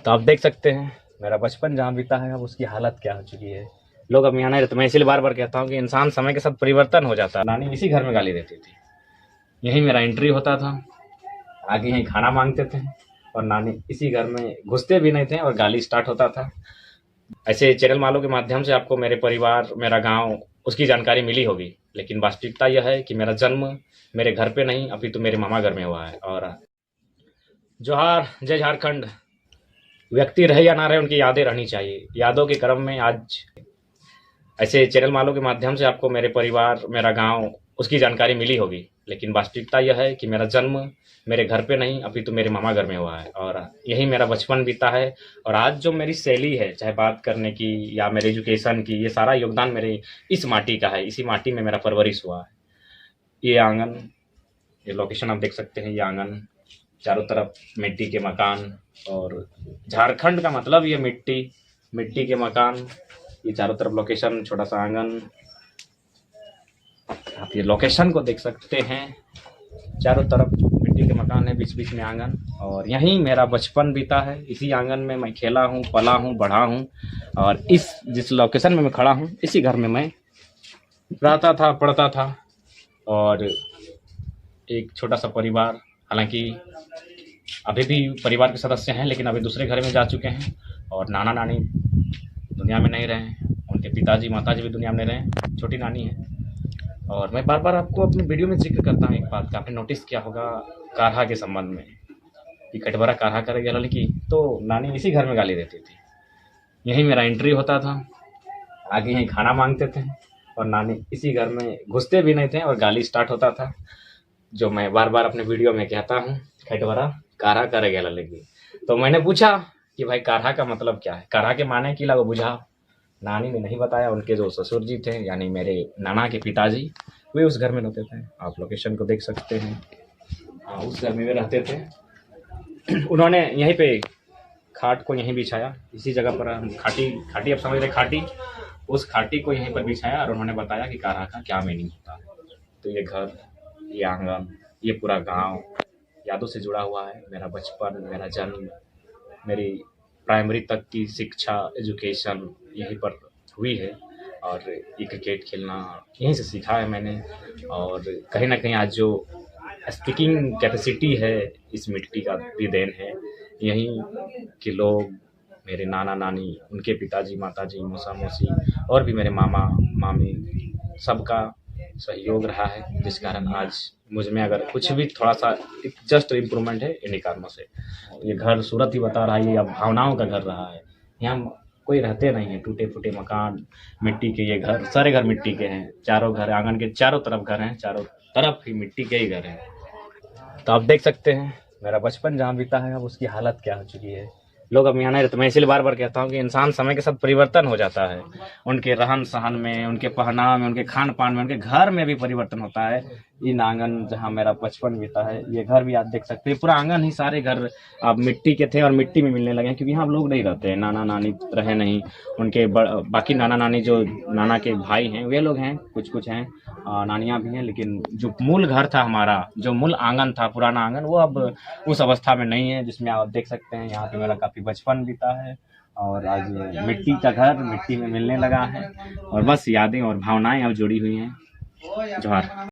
तो आप देख सकते हैं मेरा बचपन जहाँ बीता है अब उसकी हालत क्या हो चुकी है। लोग अब यहाँ नहीं रहते। मैं इसीलिए बार बार कहता हूँ कि इंसान समय के साथ परिवर्तन हो जाता है। नानी इसी घर में गाली देती थी, यहीं मेरा एंट्री होता था, आगे यहीं खाना मांगते थे और नानी इसी घर में घुसते भी नहीं थे और गाली स्टार्ट होता था। ऐसे चैनल वालों के माध्यम से आपको मेरे परिवार, मेरा गांव, उसकी जानकारी मिली होगी, लेकिन वास्तविकता यह है कि मेरा जन्म मेरे घर पे नहीं अपितु मेरे मामा घर में हुआ है। और जोहार, जय झारखंड। व्यक्ति रहे या ना रहे, उनकी यादें रहनी चाहिए। यादों के क्रम में आज ऐसे चैनल वालों के माध्यम से आपको मेरे परिवार, मेरा गांव, उसकी जानकारी मिली होगी, लेकिन वास्तविकता यह है कि मेरा जन्म मेरे घर पे नहीं अपितु मेरे मामा घर में हुआ है और यही मेरा बचपन बीता है। और आज जो मेरी शैली है, चाहे बात करने की या मेरे एजुकेशन की, ये सारा योगदान मेरे इस माटी का है। इसी माटी में मेरा परवरिश हुआ है। ये आंगन, ये लोकेशन आप देख सकते हैं। ये आंगन, चारों तरफ मिट्टी के मकान, और झारखंड का मतलब ये मिट्टी, मिट्टी के मकान। ये चारों तरफ लोकेशन, छोटा सा आंगन, आप ये लोकेशन को देख सकते हैं। चारों तरफ मिट्टी के मकान है, बीच बीच में आंगन, और यहीं मेरा बचपन बीता है। इसी आंगन में मैं खेला हूँ, पला हूँ, बढ़ा हूँ, और इस जिस लोकेशन में मैं खड़ा हूँ इसी घर में मैं रहता था, पढ़ता था। और एक छोटा सा परिवार, हालांकि अभी भी परिवार के सदस्य हैं, लेकिन अभी दूसरे घर में जा चुके हैं और नाना नानी दुनिया में नहीं रहे, उनके पिताजी माताजी भी दुनिया में नहीं रहे, छोटी नानी है। और मैं बार बार आपको अपनी वीडियो में जिक्र करता हूँ एक बात का, आपने नोटिस किया होगा काढ़ा के संबंध में कि कटवरा काढ़ा करेगी लड़की, तो नानी इसी घर में गाली देती थी। यहीं मेरा एंट्री होता था, आगे यहीं खाना मांगते थे और नानी इसी घर में घुसते भी नहीं थे और गाली स्टार्ट होता था, जो मैं बार बार अपने वीडियो में कहता हूँ, खटवरा काढ़ा करेगा लड़की। तो मैंने पूछा कि भाई काढ़ा का मतलब क्या है, काढ़ा के माने की लगो बुझा। नानी ने नहीं बताया। उनके जो ससुर जी थे, यानी मेरे नाना के पिताजी, वे उस घर में रहते थे। आप लोकेशन को देख सकते हैं। हाँ, उस घर में वे रहते थे। उन्होंने यहीं पे खाट को यहीं बिछाया, इसी जगह पर। हम खाटी, खाटी आप समझ रहे, खाटी, उस खाटी को यहीं पर बिछाया और उन्होंने बताया कि काढ़ा का क्या मीनिंग होता है। तो ये घर, ये आंगन, ये पूरा गांव यादों से जुड़ा हुआ है। मेरा बचपन, मेरा जन्म, मेरी प्राइमरी तक की शिक्षा, एजुकेशन यहीं पर हुई है। और ये क्रिकेट खेलना यहीं से सीखा है मैंने। और कहीं ना कहीं आज जो स्पीकिंग कैपेसिटी है, इस मिट्टी का भी देन है। यहीं के लोग, मेरे नाना नानी, उनके पिताजी माताजी, मौसा मौसी, और भी मेरे मामा मामी, सबका सहयोग रहा है, जिस कारण आज मुझ में अगर कुछ भी थोड़ा सा जस्ट इम्प्रूवमेंट है इन्हीं कारणों से। ये घर सूरत ही बता रहा है, ये अब भावनाओं का घर रहा है। यहाँ कोई रहते नहीं है, टूटे फूटे मकान, मिट्टी के ये घर, सारे घर मिट्टी के हैं। चारों घर, आंगन के चारों तरफ घर हैं, चारों तरफ ही मिट्टी के ही घर हैं। तो आप देख सकते हैं मेरा बचपन जहाँ बीता है अब उसकी हालत क्या हो चुकी है। लोग अब यहाँ नहीं रहते। मैं इसीलिए बार बार कहता हूँ कि इंसान समय के साथ परिवर्तन हो जाता है। उनके रहन सहन में, उनके पहनाव में, उनके खान पान में, उनके घर में भी परिवर्तन होता है। इन आंगन जहाँ मेरा बचपन बीता है, ये घर भी आप देख सकते हैं। पूरा आंगन ही, सारे घर अब मिट्टी के थे और मिट्टी में मिलने लगे हैं, क्योंकि यहाँ अब लोग नहीं रहते हैं। नाना नानी रहे नहीं, उनके बाकी नाना नानी जो नाना के भाई हैं वे लोग हैं, कुछ कुछ हैं, नानियाँ भी हैं, लेकिन जो मूल घर था हमारा, जो मूल आंगन था, पुराना आंगन, वो अब उस अवस्था में नहीं है जिसमें आप देख सकते हैं। यहाँ पे मेरा काफ़ी बचपन बीता है और आज मिट्टी का घर मिट्टी में मिलने लगा है, और बस यादें और भावनाएं अब जुड़ी हुई हैं। जोहार।